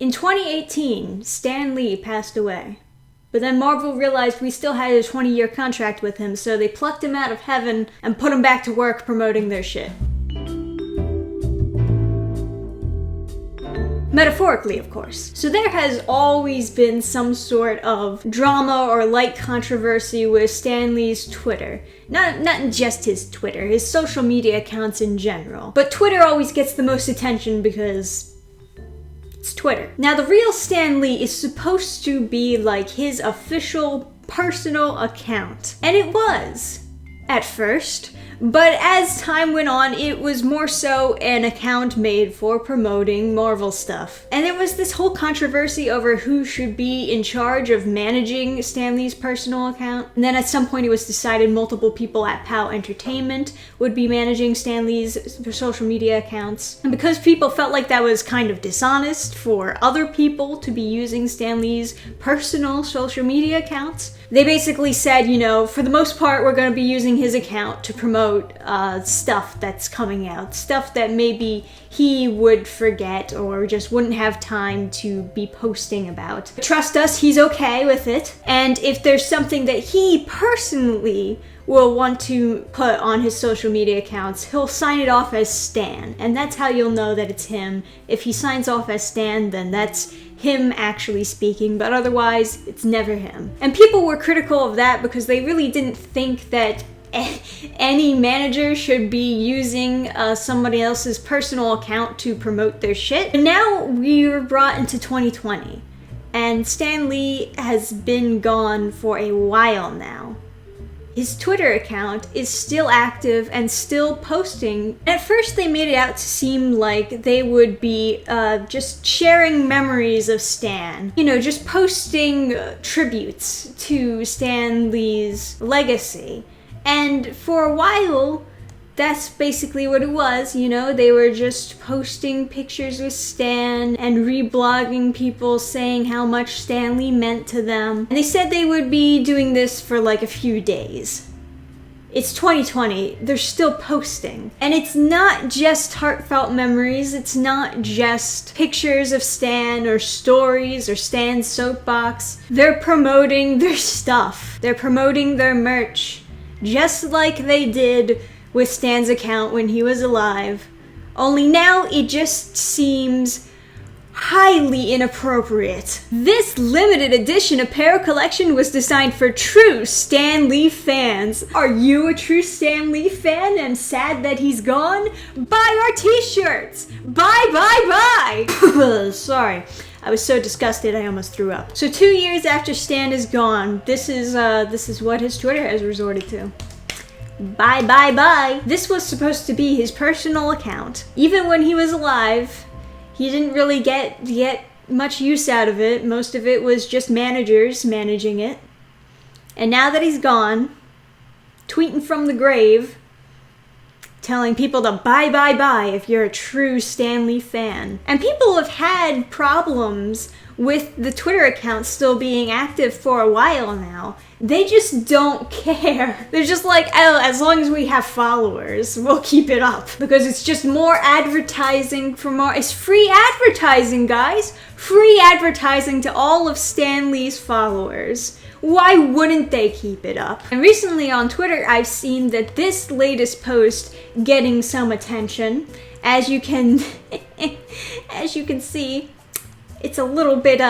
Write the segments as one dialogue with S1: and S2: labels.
S1: In 2018, Stan Lee passed away. But then Marvel realized we still had a 20-year contract with him, so they plucked him out of heaven and put him back to work promoting their shit. Metaphorically, of course. So there has always been some sort of drama or light controversy with Stan Lee's Twitter. Not just his Twitter, his social media accounts in general. But Twitter always gets the most attention because it's Twitter. Now, the real Stan Lee is supposed to be like his official personal account. And it was, at first. But as time went on, it was more so an account made for promoting Marvel stuff. And there was this whole controversy over who should be in charge of managing Stan Lee's personal account. And then at some point it was decided multiple people at POW Entertainment would be managing Stan Lee's social media accounts. And because people felt like that was kind of dishonest for other people to be using Stan Lee's personal social media accounts, they basically said, you know, for the most part, we're going to be using his account to promote stuff that's coming out, stuff that maybe he would forget or just wouldn't have time to be posting about. Trust us, he's okay with it. And if there's something that he personally will want to put on his social media accounts, he'll sign it off as Stan. And that's how you'll know that it's him. If he signs off as Stan, then that's him actually speaking, but otherwise, it's never him. And people were critical of that because they really didn't think that any manager should be using somebody else's personal account to promote their shit. But now we're brought into 2020, and Stan Lee has been gone for a while now. His Twitter account is still active and still posting. At first they made it out to seem like they would be just sharing memories of Stan. You know, just posting tributes to Stan Lee's legacy. And for a while, that's basically what it was, you know? They were just posting pictures with Stan and reblogging people saying how much Stan Lee meant to them. And they said they would be doing this for like a few days. It's 2020, they're still posting. And it's not just heartfelt memories, it's not just pictures of Stan or stories or Stan's soapbox. They're promoting their stuff. They're promoting their merch. Just like they did with Stan's account when he was alive. Only now it just seems highly inappropriate. This limited edition apparel collection was designed for true Stan Lee fans. Are you a true Stan Lee fan and sad that he's gone? Buy our t-shirts! Buy! Sorry. I was so disgusted I almost threw up. So 2 years after Stan is gone, this is what his Twitter has resorted to. Bye. This was supposed to be his personal account. Even when he was alive, he didn't really get much use out of it. Most of it was just managers managing it. And now that he's gone, tweeting from the grave, telling people to buy if you're a true Stan Lee fan. And people have had problems with the Twitter account still being active for a while now. They just don't care. They're just like, oh, as long as we have followers, we'll keep it up. Because it's just more advertising for more. It's free advertising, guys. Free advertising to all of Stan Lee's followers. Why wouldn't they keep it up? And recently on Twitter, I've seen that this latest post getting some attention. As you can see, it's a little bit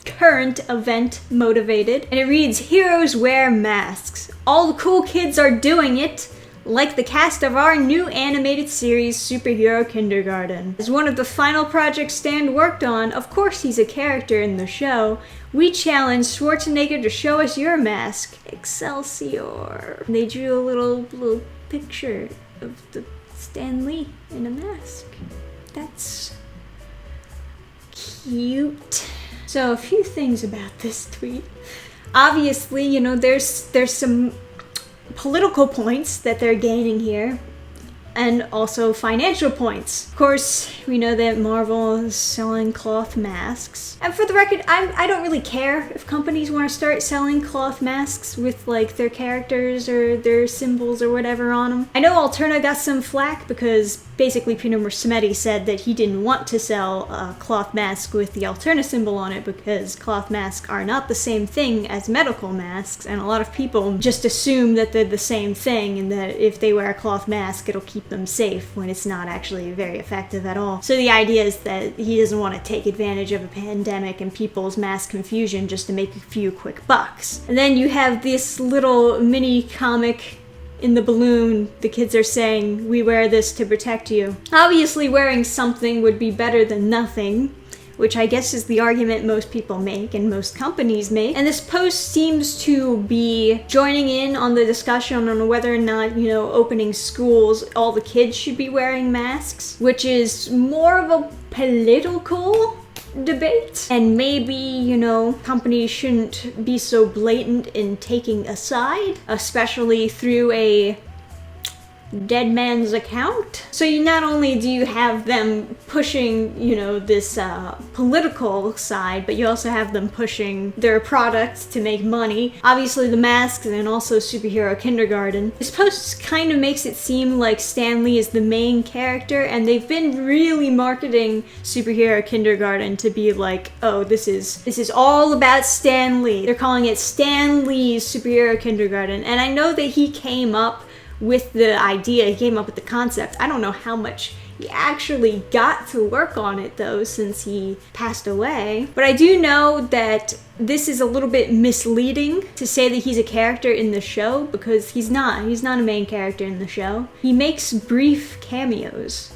S1: current event motivated. And it reads, "Heroes wear masks. All the cool kids are doing it. Like the cast of our new animated series, Superhero Kindergarten. As one of the final projects Stan worked on, of course he's a character in the show, we challenge Schwarzenegger to show us your mask. Excelsior." And they drew a little picture of the Stan Lee in a mask. That's cute. So a few things about this tweet. Obviously, you know, there's some political points that they're gaining here, and also financial points. Of course, we know that Marvel is selling cloth masks. And for the record, I don't really care if companies want to start selling cloth masks with like their characters or their symbols or whatever on them. I know Alterna got some flack because basically Peter Morsemetti said that he didn't want to sell a cloth mask with the Alterna symbol on it because cloth masks are not the same thing as medical masks, and a lot of people just assume that they're the same thing and that if they wear a cloth mask it'll keep them safe when it's not actually very effective at all. So the idea is that he doesn't want to take advantage of a pandemic and people's mass confusion just to make a few quick bucks. And then you have this little mini comic in the balloon. The kids are saying, "We wear this to protect you." Obviously wearing something would be better than nothing, which I guess is the argument most people make and most companies make. And this post seems to be joining in on the discussion on whether or not, opening schools, all the kids should be wearing masks, which is more of a political debate. And maybe, companies shouldn't be so blatant in taking a side, especially through a dead man's account. So not only do you have them pushing, this political side, but you also have them pushing their products to make money. Obviously the masks and also Superhero Kindergarten. This post kind of makes it seem like Stan Lee is the main character, and they've been really marketing Superhero Kindergarten to be like, oh, this is all about Stan Lee. They're calling it Stan Lee's Superhero Kindergarten. And I know that he came up with the idea, he came up with the concept. I don't know how much he actually got to work on it though, since he passed away. But I do know that this is a little bit misleading to say that he's a character in the show, because he's not a main character in the show. He makes brief cameos,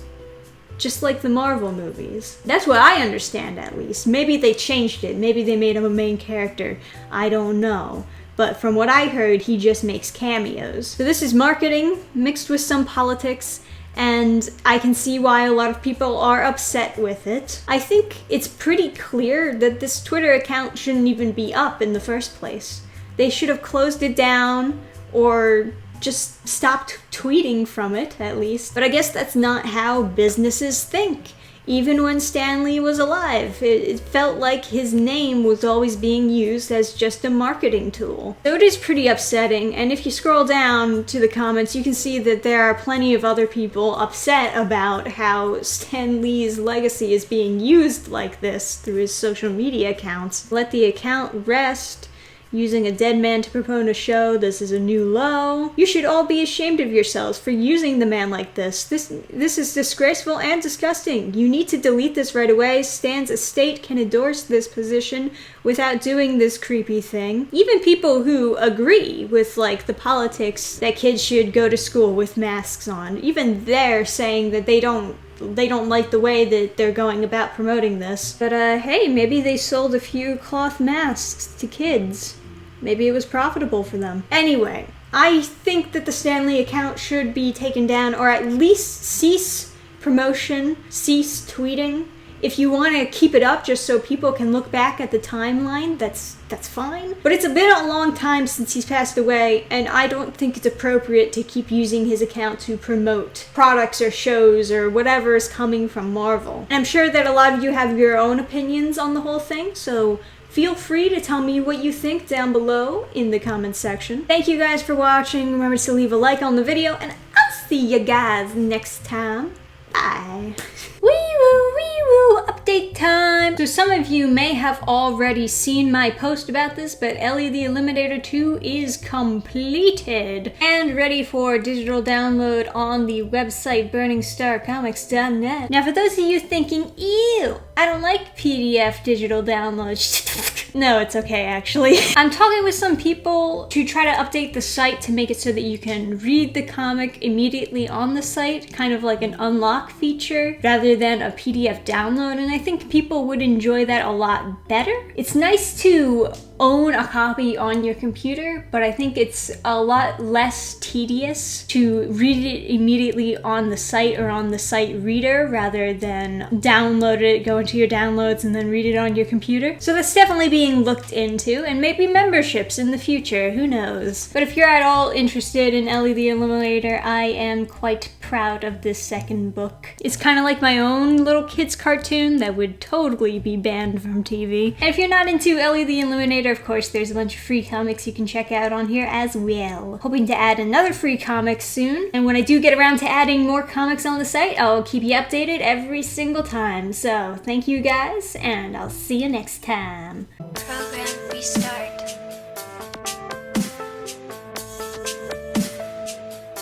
S1: just like the Marvel movies. That's what I understand, at least. Maybe they changed it, maybe they made him a main character, I don't know. But from what I heard, he just makes cameos. So this is marketing mixed with some politics, and I can see why a lot of people are upset with it. I think it's pretty clear that this Twitter account shouldn't even be up in the first place. They should have closed it down or just stopped tweeting from it, at least. But I guess that's not how businesses think. Even when Stan Lee was alive, it felt like his name was always being used as just a marketing tool. So it is pretty upsetting, and if you scroll down to the comments, you can see that there are plenty of other people upset about how Stan Lee's legacy is being used like this through his social media accounts. Let the account rest. Using a dead man to promote a show, this is a new low. You should all be ashamed of yourselves for using the man like this. This is disgraceful and disgusting. You need to delete this right away. Stan's estate can endorse this position without doing this creepy thing. Even people who agree with the politics that kids should go to school with masks on, even they're saying that they don't like the way that they're going about promoting this. But hey, maybe they sold a few cloth masks to kids. Maybe it was profitable for them. Anyway, I think that the Stan Lee account should be taken down, or at least cease promotion, cease tweeting. If you want to keep it up just so people can look back at the timeline, that's fine. But it's been a long time since he's passed away, and I don't think it's appropriate to keep using his account to promote products or shows or whatever is coming from Marvel. And I'm sure that a lot of you have your own opinions on the whole thing, so feel free to tell me what you think down below in the comments section. Thank you guys for watching. Remember to leave a like on the video, and I'll see you guys next time. Bye. Wee-woo, update time! So some of you may have already seen my post about this, but Ellie the Eliminator 2 is completed and ready for digital download on the website burningstarcomics.net. Now for those of you thinking, ew, I don't like PDF digital downloads. No, it's okay actually. I'm talking with some people to try to update the site to make it so that you can read the comic immediately on the site, kind of like an unlock feature, rather than a PDF download, and I think people would enjoy that a lot better. It's nice to own a copy on your computer, but I think it's a lot less tedious to read it immediately on the site or on the site reader rather than download it, go into your downloads, and then read it on your computer. So that's definitely being being looked into, and maybe memberships in the future, who knows. But if you're at all interested in Ellie the Illuminator, I am quite proud of this second book. It's kind of like my own little kid's cartoon that would totally be banned from TV. And if you're not into Ellie the Illuminator, of course, there's a bunch of free comics you can check out on here as well. Hoping to add another free comic soon, and when I do get around to adding more comics on the site, I'll keep you updated every single time. So thank you guys, and I'll see you next time.
S2: Program restart.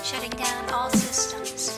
S2: Shutting down all systems.